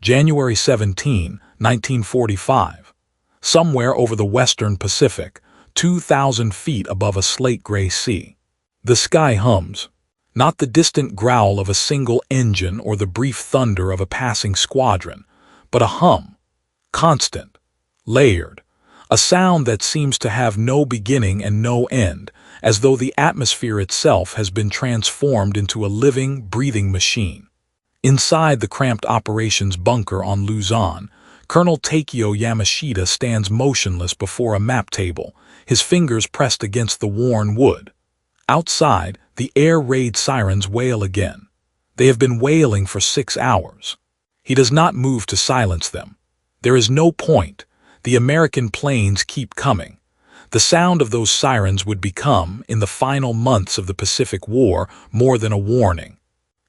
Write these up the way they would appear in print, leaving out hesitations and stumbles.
January 17, 1945. Somewhere over the western Pacific, 2,000 feet above a slate-gray sea. The sky hums. Not the distant growl of a single engine or the brief thunder of a passing squadron, but a hum, constant, layered, a sound that seems to have no beginning and no end, as though the atmosphere itself has been transformed into a living, breathing machine. Inside the cramped operations bunker on Luzon, Colonel Takeo Yamashita stands motionless before a map table, his fingers pressed against the worn wood. Outside, the air raid sirens wail again. They have been wailing for 6 hours. He does not move to silence them. There is no point. The American planes keep coming. The sound of those sirens would become, in the final months of the Pacific War, more than a warning.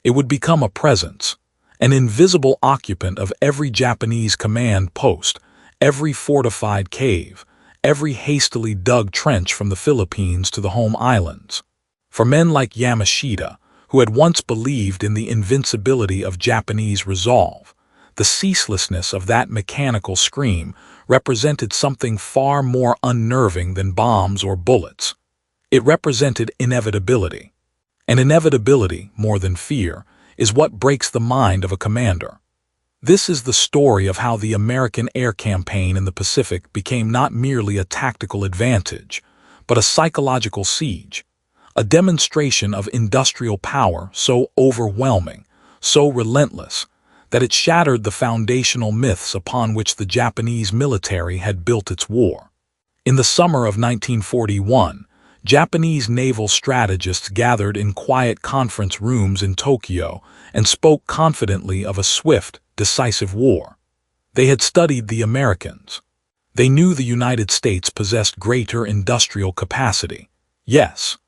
It would become a presence, an invisible occupant of every Japanese command post, every fortified cave, every hastily dug trench from the Philippines to the home islands. For men like Yamashita, who had once believed in the invincibility of Japanese resolve, the ceaselessness of that mechanical scream represented something far more unnerving than bombs or bullets. It represented inevitability. And inevitability, more than fear, is what breaks the mind of a commander. This is the story of how the American air campaign in the Pacific became not merely a tactical advantage, but a psychological siege, a demonstration of industrial power so overwhelming, so relentless, that it shattered the foundational myths upon which the Japanese military had built its war. In the summer of 1941, Japanese naval strategists gathered in quiet conference rooms in Tokyo and spoke confidently of a swift, decisive war. They had studied the Americans. They knew the United States possessed greater industrial capacity, yes,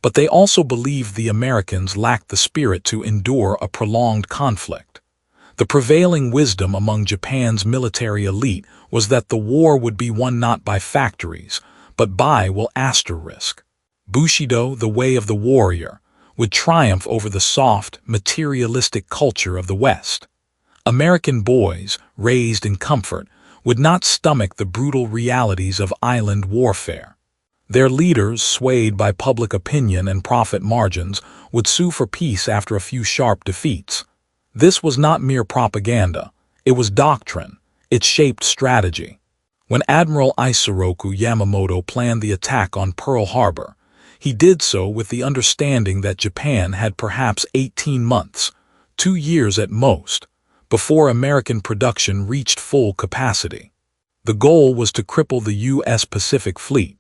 but they also believed the Americans lacked the spirit to endure a prolonged conflict. The prevailing wisdom among Japan's military elite was that the war would be won not by factories, but by will asterisk. Bushido, the way of the warrior, would triumph over the soft, materialistic culture of the West. American boys, raised in comfort, would not stomach the brutal realities of island warfare. Their leaders, swayed by public opinion and profit margins, would sue for peace after a few sharp defeats. This was not mere propaganda. It was doctrine. It shaped strategy. When Admiral Isoroku Yamamoto planned the attack on Pearl Harbor, he did so with the understanding that Japan had perhaps 18 months, 2 years at most, before American production reached full capacity. The goal was to cripple the U.S. Pacific Fleet,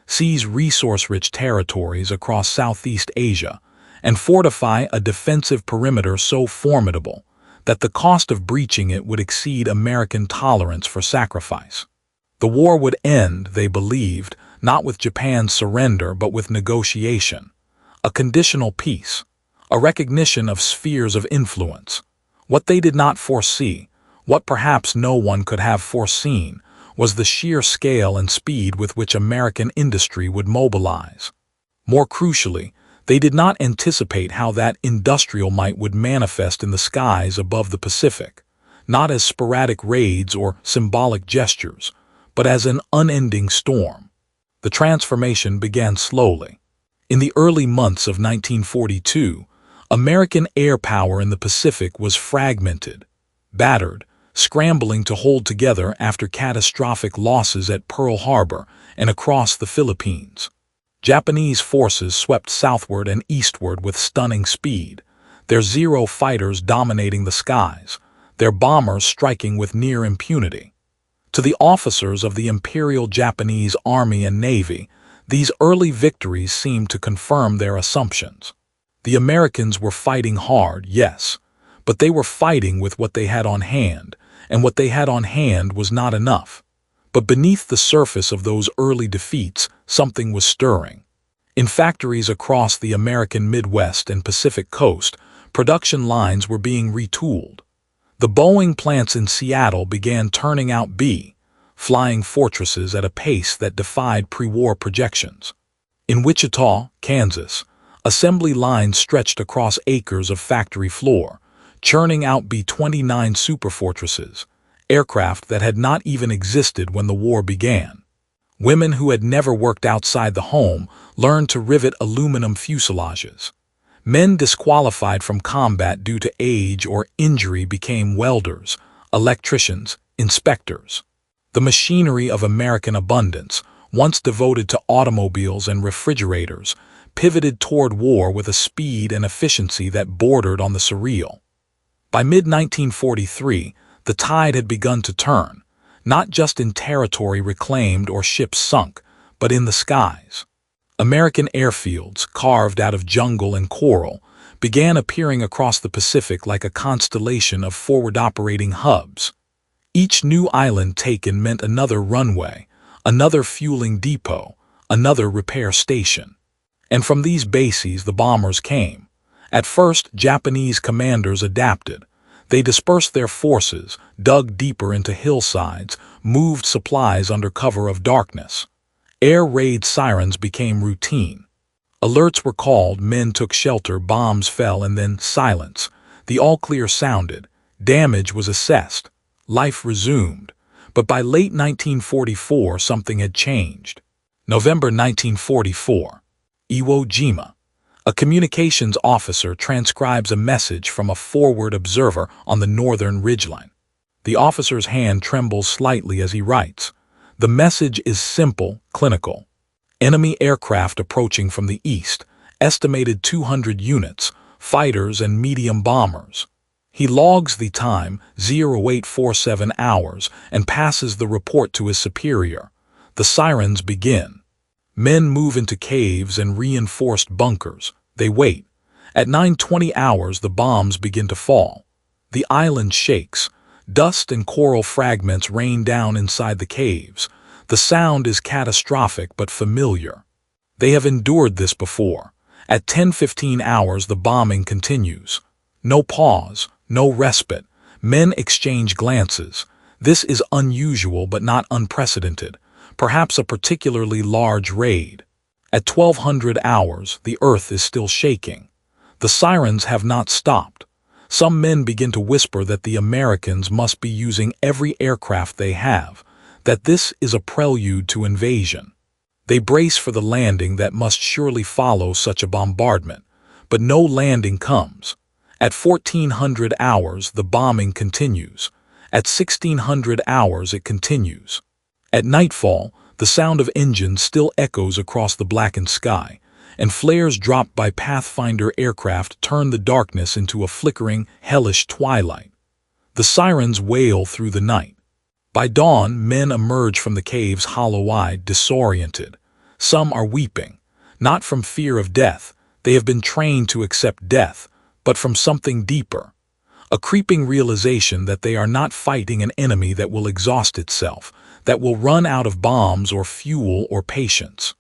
seize resource-rich territories across Southeast Asia, and fortify a defensive perimeter so formidable that the cost of breaching it would exceed American tolerance for sacrifice. The war would end, they believed, not with Japan's surrender but with negotiation, a conditional peace, a recognition of spheres of influence. What they did not foresee, what perhaps no one could have foreseen, was the sheer scale and speed with which American industry would mobilize. More crucially, they did not anticipate how that industrial might would manifest in the skies above the Pacific, not as sporadic raids or symbolic gestures, but as an unending storm. The transformation began slowly. In the early months of 1942, American air power in the Pacific was fragmented, battered, scrambling to hold together after catastrophic losses at Pearl Harbor and across the Philippines. Japanese forces swept southward and eastward with stunning speed, their Zero fighters dominating the skies, their bombers striking with near impunity. To the officers of the Imperial Japanese Army and Navy, these early victories seemed to confirm their assumptions. The Americans were fighting hard, yes, but they were fighting with what they had on hand, and what they had on hand was not enough. But beneath the surface of those early defeats, something was stirring. In factories across the American Midwest and Pacific coast, production lines were being retooled. The Boeing plants in Seattle began turning out flying fortresses at a pace that defied pre-war projections. In Wichita, Kansas, assembly lines stretched across acres of factory floor, churning out B-29 superfortresses, aircraft that had not even existed when the war began. Women who had never worked outside the home learned to rivet aluminum fuselages. Men disqualified from combat due to age or injury became welders, electricians, inspectors. The machinery of American abundance, once devoted to automobiles and refrigerators, pivoted toward war with a speed and efficiency that bordered on the surreal. By mid-1943, the tide had begun to turn, not just in territory reclaimed or ships sunk, but in the skies. American airfields, carved out of jungle and coral, began appearing across the Pacific like a constellation of forward-operating hubs. Each new island taken meant another runway, another fueling depot, another repair station. And from these bases the bombers came. At first, Japanese commanders adapted. They dispersed their forces, dug deeper into hillsides, moved supplies under cover of darkness. Air raid sirens became routine. Alerts were called, men took shelter, bombs fell, and then silence. The all-clear sounded. Damage was assessed. Life resumed. But by late 1944, something had changed. November 1944. Iwo Jima. A communications officer transcribes a message from a forward observer on the northern ridgeline. The officer's hand trembles slightly as he writes. The message is simple, clinical. Enemy aircraft approaching from the east, estimated 200 units, fighters and medium bombers. He logs the time, 0847 hours, and passes the report to his superior. The sirens begin. Men move into caves and reinforced bunkers. They wait. At 9:20 hours, the bombs begin to fall. The island shakes. Dust and coral fragments rain down inside the caves. The sound is catastrophic but familiar. They have endured this before. At 10:15 hours, the bombing continues. No pause, no respite. Men exchange glances. This is unusual but not unprecedented. Perhaps a particularly large raid. At 1200 hours, the earth is still shaking. The sirens have not stopped. Some men begin to whisper that the Americans must be using every aircraft they have, that this is a prelude to invasion. They brace for the landing that must surely follow such a bombardment, but no landing comes. At 1400 hours, the bombing continues. At 1600 hours, it continues. At nightfall, the sound of engines still echoes across the blackened sky, and flares dropped by Pathfinder aircraft turn the darkness into a flickering, hellish twilight. The sirens wail through the night. By dawn, men emerge from the caves hollow-eyed, disoriented. Some are weeping, not from fear of death. They have been trained to accept death, but from something deeper. A creeping realization that they are not fighting an enemy that will exhaust itself, that will run out of bombs or fuel or patience.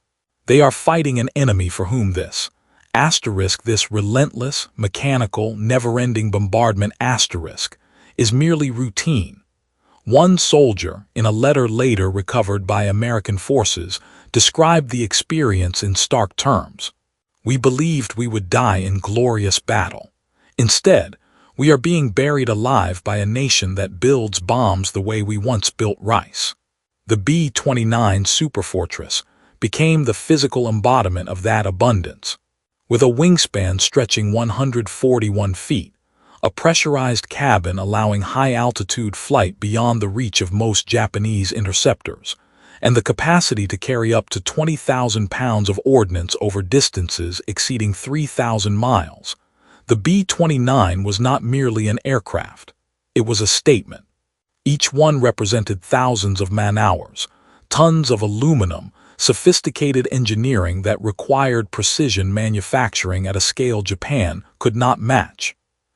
They are fighting an enemy for whom this relentless, mechanical, never-ending bombardment is merely routine. One soldier, in a letter later recovered by American forces, described the experience in stark terms. We believed we would die in glorious battle. Instead, we are being buried alive by a nation that builds bombs the way we once built rice. The B-29 superfortress became the physical embodiment of that abundance. With a wingspan stretching 141 feet, a pressurized cabin allowing high-altitude flight beyond the reach of most Japanese interceptors, and the capacity to carry up to 20,000 pounds of ordnance over distances exceeding 3,000 miles, the B-29 was not merely an aircraft. It was a statement. Each one represented thousands of man-hours, tons of aluminum, sophisticated engineering that required precision manufacturing at a scale Japan could not match.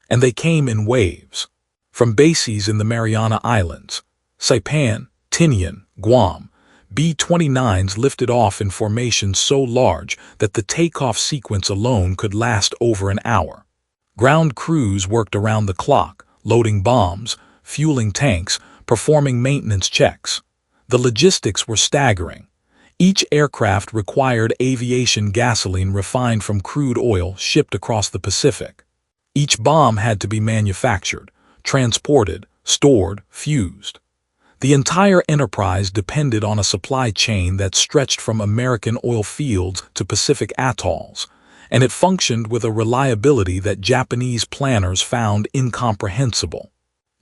And they came in waves. From bases in the Mariana Islands, Saipan, Tinian, Guam, B-29s lifted off in formations so large that the takeoff sequence alone could last over an hour. Ground crews worked around the clock, loading bombs, fueling tanks, performing maintenance checks. The logistics were staggering. Each aircraft required aviation gasoline refined from crude oil shipped across the Pacific. Each bomb had to be manufactured, transported, stored, fused. The entire enterprise depended on a supply chain that stretched from American oil fields to Pacific atolls, and it functioned with a reliability that Japanese planners found incomprehensible.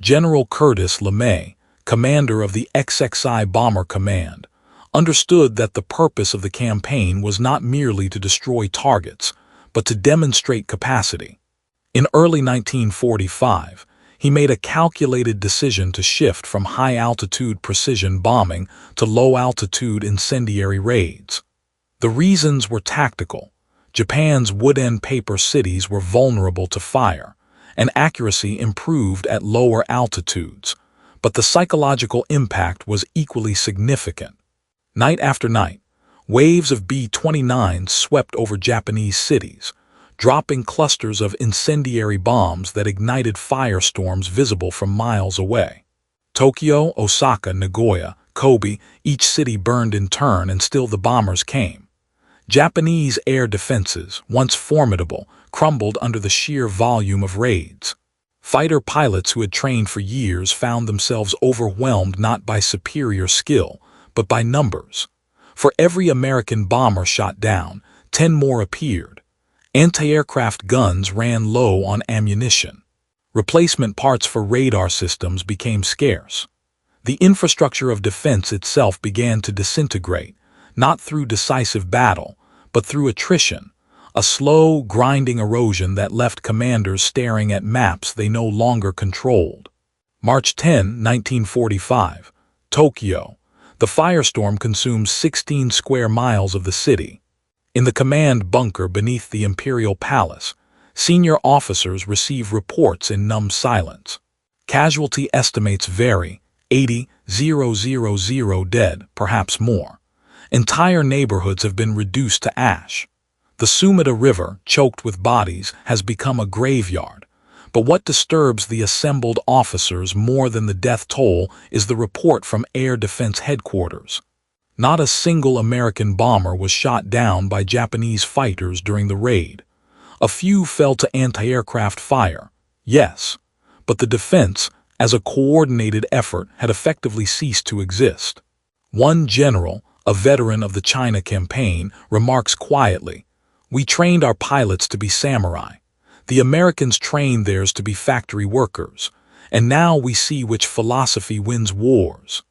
General Curtis LeMay, commander of the XXI Bomber Command, understood that the purpose of the campaign was not merely to destroy targets, but to demonstrate capacity. In early 1945, he made a calculated decision to shift from high-altitude precision bombing to low-altitude incendiary raids. The reasons were tactical. Japan's wood-and-paper cities were vulnerable to fire, and accuracy improved at lower altitudes, but the psychological impact was equally significant. Night after night, waves of B-29s swept over Japanese cities, dropping clusters of incendiary bombs that ignited firestorms visible from miles away. Tokyo, Osaka, Nagoya, Kobe, each city burned in turn, and still the bombers came. Japanese air defenses, once formidable, crumbled under the sheer volume of raids. Fighter pilots who had trained for years found themselves overwhelmed not by superior skill, but by numbers. For every American bomber shot down, 10 more appeared. Anti-aircraft guns ran low on ammunition. Replacement parts for radar systems became scarce. The infrastructure of defense itself began to disintegrate, not through decisive battle, but through attrition, a slow, grinding erosion that left commanders staring at maps they no longer controlled. March 10, 1945, Tokyo. The firestorm consumes 16 square miles of the city. In the command bunker beneath the Imperial Palace, senior officers receive reports in numb silence. Casualty estimates vary: 80,000 dead, perhaps more. Entire neighborhoods have been reduced to ash. The Sumida River, choked with bodies, has become a graveyard. But what disturbs the assembled officers more than the death toll is the report from Air Defense Headquarters. Not a single American bomber was shot down by Japanese fighters during the raid. A few fell to anti-aircraft fire, yes, but the defense, as a coordinated effort, had effectively ceased to exist. One general, a veteran of the China campaign, remarks quietly, "We trained our pilots to be samurai. The Americans trained theirs to be factory workers, and now we see which philosophy wins wars."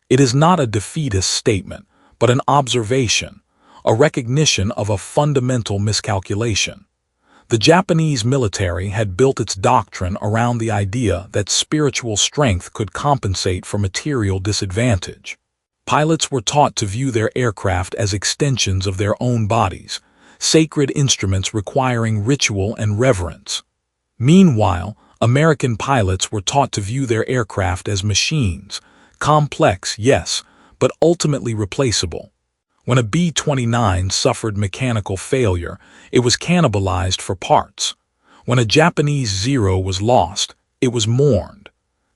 It is not a defeatist statement, but an observation, a recognition of a fundamental miscalculation. The Japanese military had built its doctrine around the idea that spiritual strength could compensate for material disadvantage. Pilots were taught to view their aircraft as extensions of their own bodies, sacred instruments requiring ritual and reverence. Meanwhile, American pilots were taught to view their aircraft as machines, complex, yes, but ultimately replaceable. When a B-29 suffered mechanical failure, it was cannibalized for parts. When a Japanese Zero was lost, it was mourned.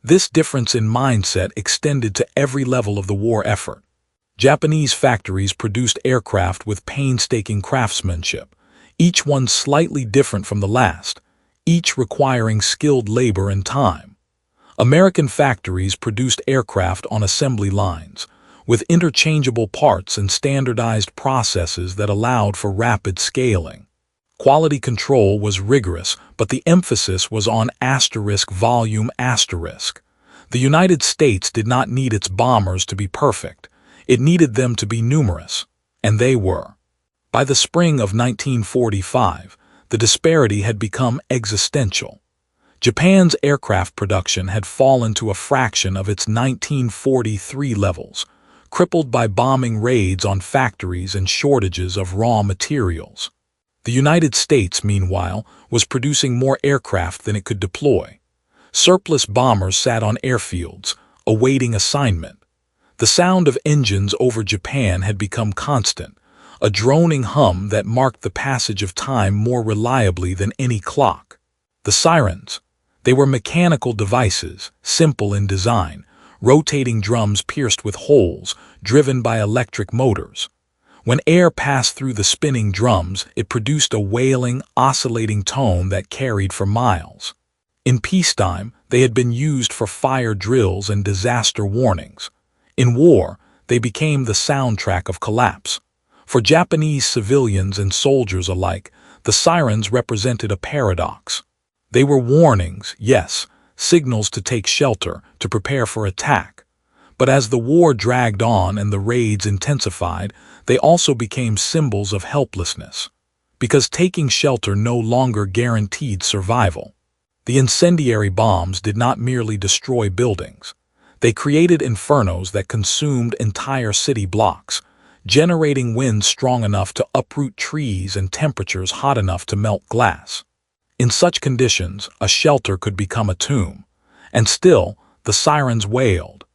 This difference in mindset extended to every level of the war effort. Japanese factories produced aircraft with painstaking craftsmanship, each one slightly different from the last, each requiring skilled labor and time. American factories produced aircraft on assembly lines, with interchangeable parts and standardized processes that allowed for rapid scaling. Quality control was rigorous, but the emphasis was on *volume*. The United States did not need its bombers to be perfect. It needed them to be numerous, and they were. By the spring of 1945, the disparity had become existential. Japan's aircraft production had fallen to a fraction of its 1943 levels, crippled by bombing raids on factories and shortages of raw materials. The United States, meanwhile, was producing more aircraft than it could deploy. Surplus bombers sat on airfields, awaiting assignment. The sound of engines over Japan had become constant, a droning hum that marked the passage of time more reliably than any clock. The sirens. They were mechanical devices, simple in design, rotating drums pierced with holes, driven by electric motors. When air passed through the spinning drums, it produced a wailing, oscillating tone that carried for miles. In peacetime, they had been used for fire drills and disaster warnings. In war, they became the soundtrack of collapse. For Japanese civilians and soldiers alike, the sirens represented a paradox. They were warnings, yes, signals to take shelter, to prepare for attack. But as the war dragged on and the raids intensified, they also became symbols of helplessness. Because taking shelter no longer guaranteed survival. The incendiary bombs did not merely destroy buildings. They created infernos that consumed entire city blocks, generating winds strong enough to uproot trees and temperatures hot enough to melt glass. In such conditions, a shelter could become a tomb. And still, the sirens wailed.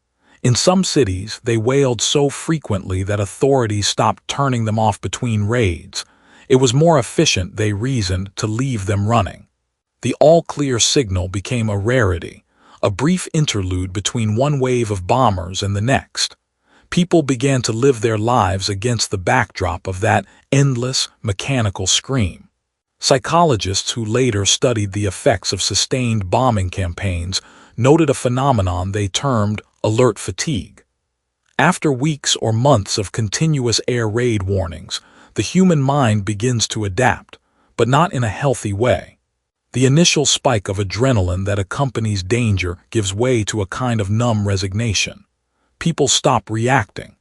In some cities, they wailed so frequently that authorities stopped turning them off between raids. It was more efficient, they reasoned, to leave them running. The all-clear signal became a rarity, a brief interlude between one wave of bombers and the next. People began to live their lives against the backdrop of that endless, mechanical scream. Psychologists who later studied the effects of sustained bombing campaigns noted a phenomenon they termed alert fatigue. After weeks or months of continuous air raid warnings, the human mind begins to adapt, but not in a healthy way. The initial spike of adrenaline that accompanies danger gives way to a kind of numb resignation. People stop reacting.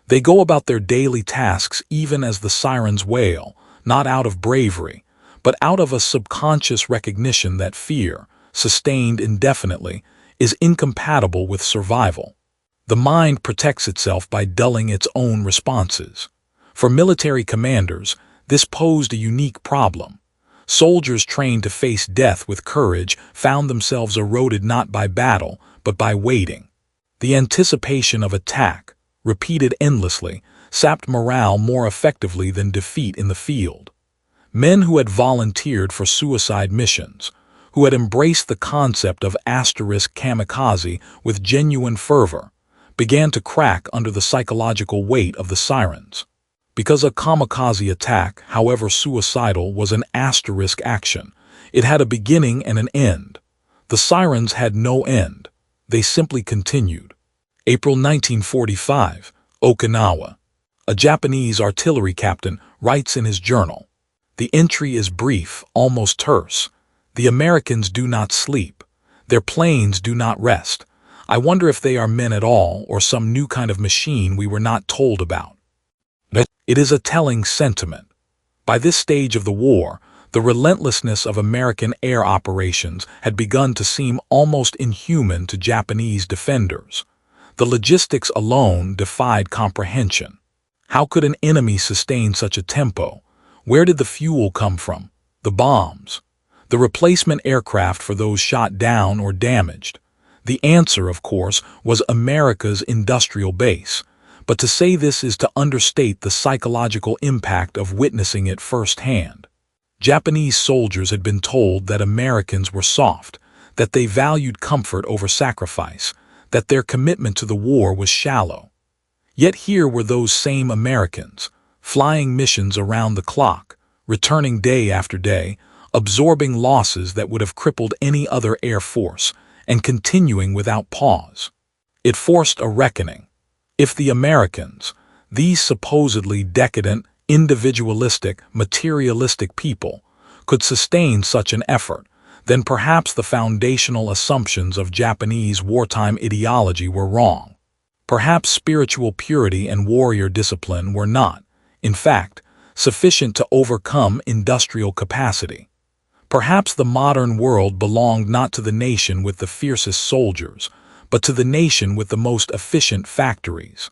They go about their daily tasks even as the sirens wail, not out of bravery, but out of a subconscious recognition that fear, sustained indefinitely, is incompatible with survival. The mind protects itself by dulling its own responses. For military commanders, this posed a unique problem. Soldiers trained to face death with courage found themselves eroded not by battle, but by waiting. The anticipation of attack, repeated endlessly, sapped morale more effectively than defeat in the field. Men who had volunteered for suicide missions, who had embraced the concept of asterisk kamikaze with genuine fervor, began to crack under the psychological weight of the sirens. Because a kamikaze attack, however suicidal, was an asterisk action, it had a beginning and an end. The sirens had no end. They simply continued. April 1945, Okinawa. A Japanese artillery captain writes in his journal. The entry is brief, almost terse. The Americans do not sleep. Their planes do not rest. I wonder if they are men at all or some new kind of machine we were not told about. It is a telling sentiment. By this stage of the war, the relentlessness of American air operations had begun to seem almost inhuman to Japanese defenders. The logistics alone defied comprehension. How could an enemy sustain such a tempo? Where did the fuel come from? The bombs? The replacement aircraft for those shot down or damaged? The answer, of course, was America's industrial base. But to say this is to understate the psychological impact of witnessing it firsthand. Japanese soldiers had been told that Americans were soft, that they valued comfort over sacrifice, that their commitment to the war was shallow. Yet here were those same Americans, flying missions around the clock, returning day after day, absorbing losses that would have crippled any other air force, and continuing without pause. It forced a reckoning. If the Americans, these supposedly decadent, individualistic, materialistic people, could sustain such an effort, then perhaps the foundational assumptions of Japanese wartime ideology were wrong. Perhaps spiritual purity and warrior discipline were not, in fact, sufficient to overcome industrial capacity. Perhaps the modern world belonged not to the nation with the fiercest soldiers, but to the nation with the most efficient factories.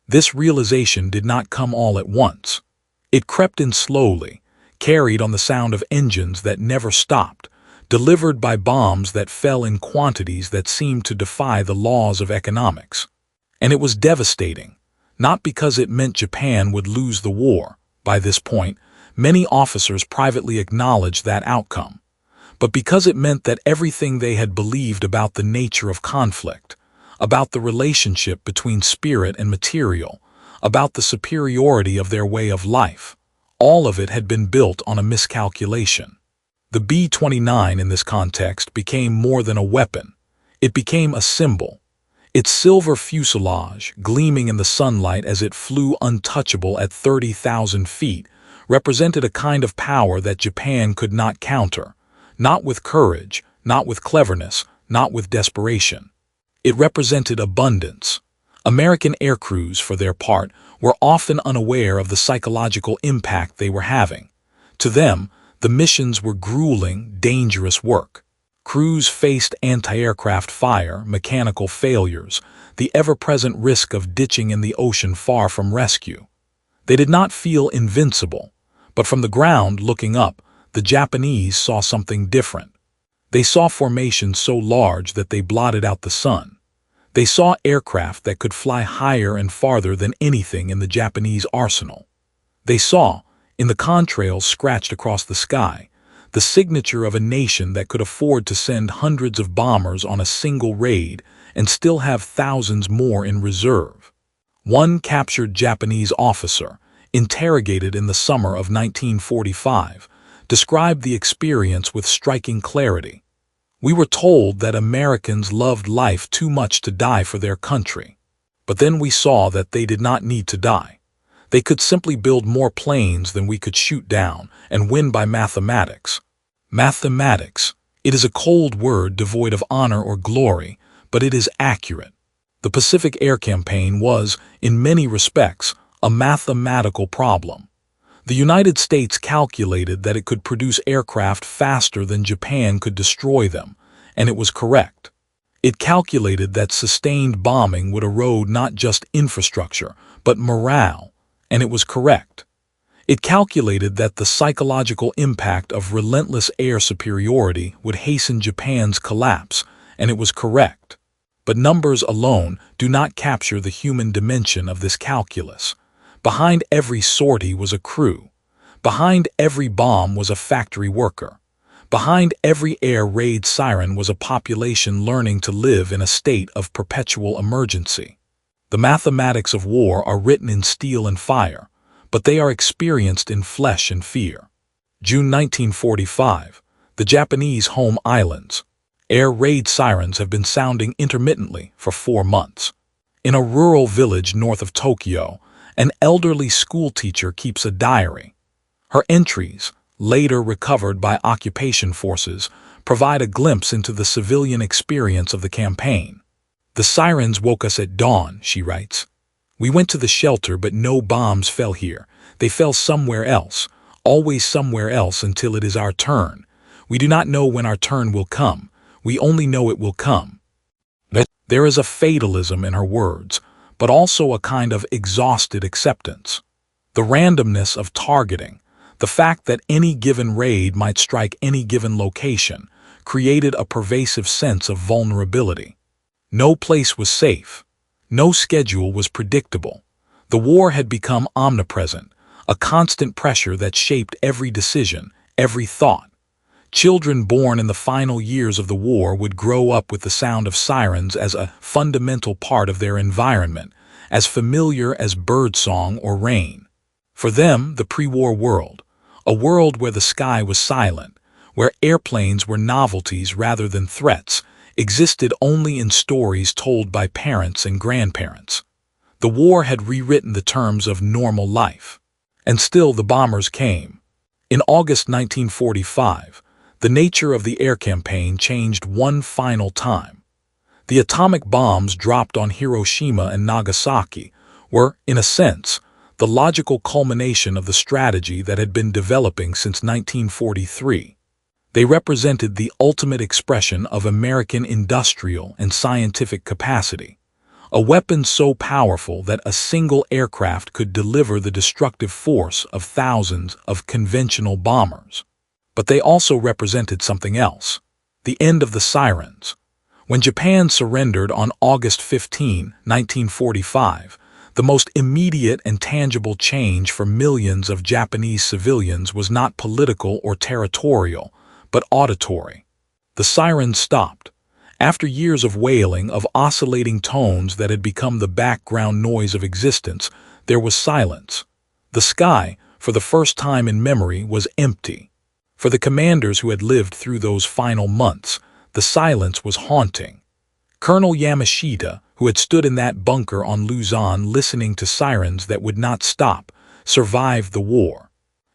This realization did not come all at once. It crept in slowly, carried on the sound of engines that never stopped, delivered by bombs that fell in quantities that seemed to defy the laws of economics. And it was devastating, not because it meant Japan would lose the war. By this point, many officers privately acknowledged that outcome, but because it meant that everything they had believed about the nature of conflict, about the relationship between spirit and material, about the superiority of their way of life. All of it had been built on a miscalculation. The B-29 in this context became more than a weapon. It became a symbol. Its silver fuselage, gleaming in the sunlight as it flew untouchable at 30,000 feet, represented a kind of power that Japan could not counter. Not with courage, not with cleverness, not with desperation. It represented abundance. American aircrews, for their part, were often unaware of the psychological impact they were having. To them, the missions were grueling, dangerous work. Crews faced anti-aircraft fire, mechanical failures, the ever-present risk of ditching in the ocean far from rescue. They did not feel invincible, but from the ground, looking up, the Japanese saw something different. They saw formations so large that they blotted out the sun. They saw aircraft that could fly higher and farther than anything in the Japanese arsenal. They saw, in the contrails scratched across the sky, the signature of a nation that could afford to send hundreds of bombers on a single raid and still have thousands more in reserve. One captured Japanese officer, interrogated in the summer of 1945, described the experience with striking clarity. "We were told that Americans loved life too much to die for their country. But then we saw that they did not need to die. They could simply build more planes than we could shoot down and win by mathematics." Mathematics. It is a cold word devoid of honor or glory, but it is accurate. The Pacific Air Campaign was, in many respects, a mathematical problem. The United States calculated that it could produce aircraft faster than Japan could destroy them, and it was correct. It calculated that sustained bombing would erode not just infrastructure, but morale, and it was correct. It calculated that the psychological impact of relentless air superiority would hasten Japan's collapse, and it was correct. But numbers alone do not capture the human dimension of this calculus. Behind every sortie was a crew. Behind every bomb was a factory worker. Behind every air raid siren was a population learning to live in a state of perpetual emergency. The mathematics of war are written in steel and fire, but they are experienced in flesh and fear. June 1945, the Japanese home islands. Air raid sirens have been sounding intermittently for 4 months. In a rural village north of Tokyo, an elderly schoolteacher keeps a diary. Her entries, later recovered by occupation forces, provide a glimpse into the civilian experience of the campaign. "The sirens woke us at dawn," she writes. "We went to the shelter, but no bombs fell here. They fell somewhere else, always somewhere else until it is our turn. We do not know when our turn will come. We only know it will come." There is a fatalism in her words, but also a kind of exhausted acceptance. The randomness of targeting, the fact that any given raid might strike any given location, created a pervasive sense of vulnerability. No place was safe. No schedule was predictable. The war had become omnipresent, a constant pressure that shaped every decision, every thought. Children born in the final years of the war would grow up with the sound of sirens as a fundamental part of their environment, as familiar as birdsong or rain. For them, the pre-war world, a world where the sky was silent, where airplanes were novelties rather than threats, existed only in stories told by parents and grandparents. The war had rewritten the terms of normal life. And still the bombers came. In August 1945, the nature of the air campaign changed one final time. The atomic bombs dropped on Hiroshima and Nagasaki were, in a sense, the logical culmination of the strategy that had been developing since 1943. They represented the ultimate expression of American industrial and scientific capacity, a weapon so powerful that a single aircraft could deliver the destructive force of thousands of conventional bombers. But they also represented something else, the end of the sirens. When Japan surrendered on August 15, 1945, the most immediate and tangible change for millions of Japanese civilians was not political or territorial, but auditory. The sirens stopped. After years of wailing, of oscillating tones that had become the background noise of existence, There was silence. The sky, for the first time in memory, was empty. For the commanders who had lived through those final months, the silence was haunting. Colonel Yamashita, who had stood in that bunker on Luzon listening to sirens that would not stop, survived the war.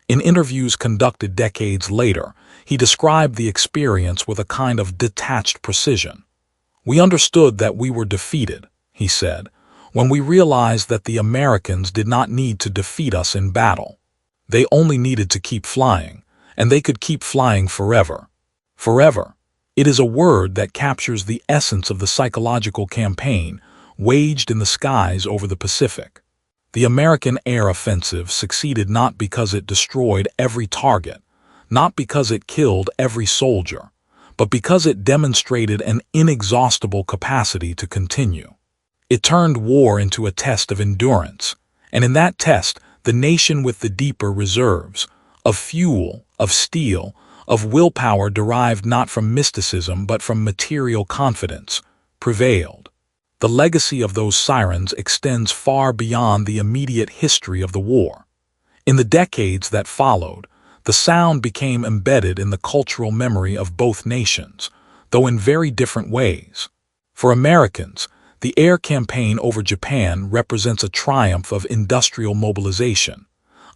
In interviews conducted decades later, he described the experience with a kind of detached precision. "We understood that we were defeated," he said, "when we realized that the Americans did not need to defeat us in battle. They only needed to keep flying, and they could keep flying forever." Forever. It is a word that captures the essence of the psychological campaign waged in the skies over the Pacific. The American air offensive succeeded not because it destroyed every target, not because it killed every soldier, but because it demonstrated an inexhaustible capacity to continue. It turned war into a test of endurance, and in that test, the nation with the deeper reserves, of fuel, of steel, of willpower derived not from mysticism but from material confidence, prevailed. The legacy of those sirens extends far beyond the immediate history of the war. In the decades that followed, the sound became embedded in the cultural memory of both nations, though in very different ways. For Americans, the air campaign over Japan represents a triumph of industrial mobilization,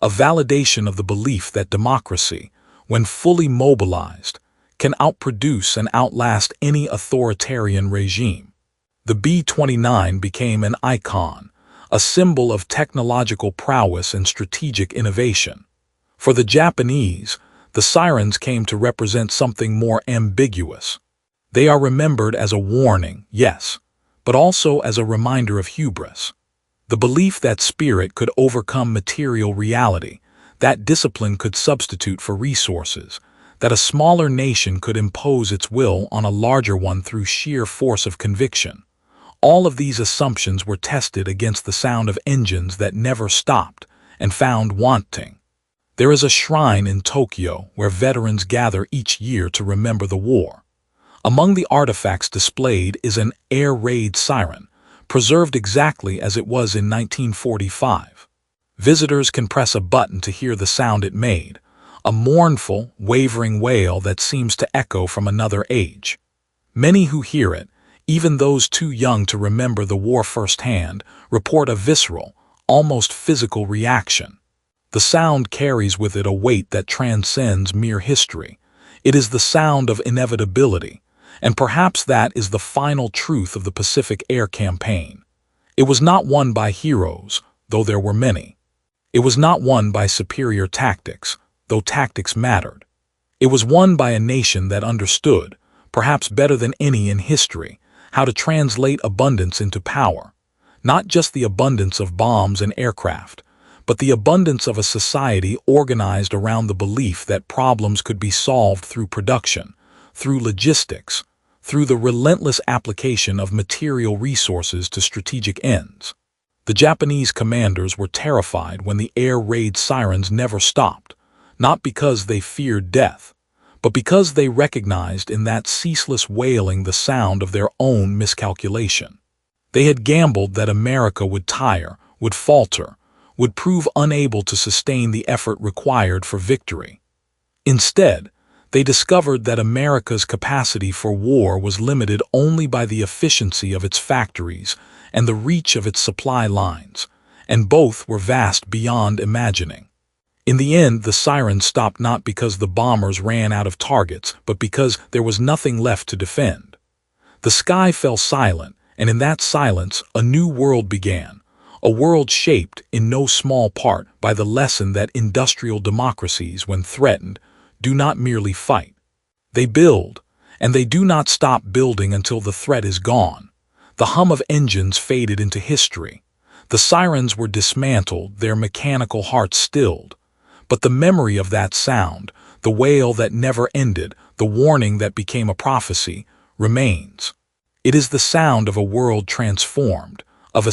a validation of the belief that democracy, when fully mobilized, can outproduce and outlast any authoritarian regime. The B-29 became an icon, a symbol of technological prowess and strategic innovation. For the Japanese, the sirens came to represent something more ambiguous. They are remembered as a warning, yes, but also as a reminder of hubris. The belief that spirit could overcome material reality, that discipline could substitute for resources, that a smaller nation could impose its will on a larger one through sheer force of conviction. All of these assumptions were tested against the sound of engines that never stopped and found wanting. There is a shrine in Tokyo where veterans gather each year to remember the war. Among the artifacts displayed is an air raid siren, preserved exactly as it was in 1945. Visitors can press a button to hear the sound it made, a mournful, wavering wail that seems to echo from another age. Many who hear it, even those too young to remember the war firsthand, report a visceral, almost physical reaction. The sound carries with it a weight that transcends mere history. It is the sound of inevitability, and perhaps that is the final truth of the Pacific Air Campaign. It was not won by heroes, though there were many. It was not won by superior tactics, though tactics mattered. It was won by a nation that understood, perhaps better than any in history, how to translate abundance into power. Not just the abundance of bombs and aircraft, but the abundance of a society organized around the belief that problems could be solved through production, through logistics, through the relentless application of material resources to strategic ends. The Japanese commanders were terrified when the air raid sirens never stopped, not because they feared death, but because they recognized in that ceaseless wailing the sound of their own miscalculation. They had gambled that America would tire, would falter, would prove unable to sustain the effort required for victory. Instead, they discovered that America's capacity for war was limited only by the efficiency of its factories and the reach of its supply lines, and both were vast beyond imagining. In the end, the sirens stopped not because the bombers ran out of targets, but because there was nothing left to defend. The sky fell silent, and in that silence a new world began, a world shaped in no small part by the lesson that industrial democracies, when threatened, do not merely fight. They build, and they do not stop building until the threat is gone. The hum of engines faded into history. The sirens were dismantled, their mechanical hearts stilled. But the memory of that sound, the wail that never ended, the warning that became a prophecy, remains. It is the sound of a world transformed, of a